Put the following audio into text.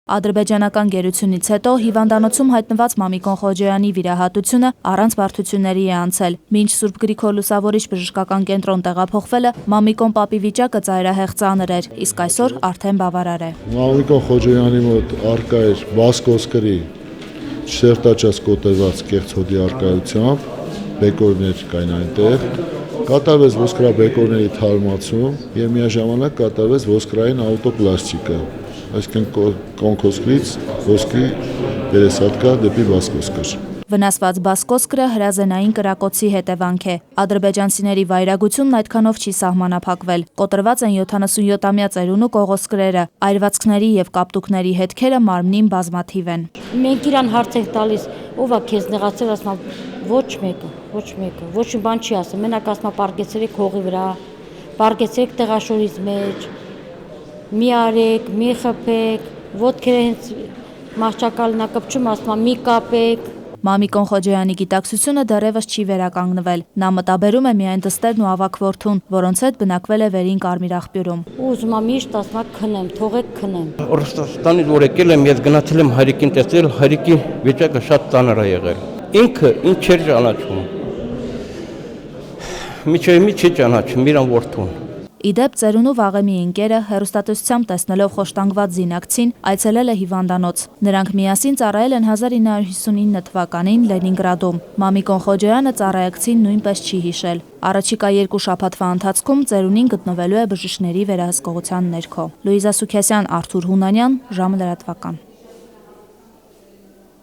Ադրբեջանական գերությունից հետո հիվանդանոցում հայտնված Մամիկոն Խոջոյանի վիրահատությունը առանց բարդությունների է անցել։ Մինչ Սուրբ Գրիգոր Լուսավորիչ բժշկական կենտրոն տեղափոխվելը Մամիկոն պապի վիճակը ծայրահեղ ծանր էր, իսկ այսօր արդեն բավարար է։ Մամիկոն Խոջոյանի մոտ արկա էր վասկոսկրի շերտաճաս կոտրված կեղծ հոդի արկայությամբ, բեկորներ կային այնտեղ, կատարվեց ոսկրաբեկորների թարմացում եւ միաժամանակ կատարվեց ոսկրային աուտոպլաստիկա, այսինքն կոնքոսկրից ոսկի վերեսատկա դեպի վասկոսկր։ Վնասված բասկոսկրը հրազենային կրակոցի հետևանք է։ Ադրբեջանցիների վայրագությունն այդքանով չի սահմանափակվել։ Կոտրված են 77-ամյա ծերունու կողոսկրերը, այրվածքների եւ կապտուկների հետքերը մարմնին բազմաթիվ են։ Մենք իրան հարց ենք տալիս, ով է քեզ նեղացել, ասում է ոչ մեկը, ոչ մի բան չի ասում, մենակ ասում է պարկեցրեք հողի վրա, պարկեցրեք տեղաշորից մեջ, մի արեք, մի խփեք, ոտքերը հենց մահճակալն է կպչում, ասում է մի կապեք։ Մամիկոն Խոջոյանի գիտակցությունը դեռևս չի վերականգնվել։ Նա մտաբերում է միայն դստերն ու ավագ որդուն, որոնց հետ բնակվել է Վերին Կարմիր աղբյուրում։ Ուզում եմ միշտ ասում եմ քնեմ, թողեք քնեմ։ Ռուսաստանից որ եկել եմ, ես գնացել եմ հայրիկին տեսել, հայրիկի վիճակը շատ ծանր է եղել։ Ինքը ինչ չէր ճանաչում։ Մի չի ճանաչում իրան որդուն։ Իդեպ ծերունու վաղեմի ընկերը հեռուստատեսությամբ տեսնելով խոշտանգված զինակցին այցելել է հիվանդանոց։ Նրանք միասին ծառայել են 1959 թվականին Լենինգրադում։ Մամիկոն Խոջոյանը ծառայակցին նույնպես չի հիշել։ Առաջիկա 2 շաբաթվա ընթացքում ծերունին գտնվելու է բժիշկների վերահսկողության ներքո։ Լուիզա Սուքիասյան, Արթուր Հունանյան, ժամը լրատվական։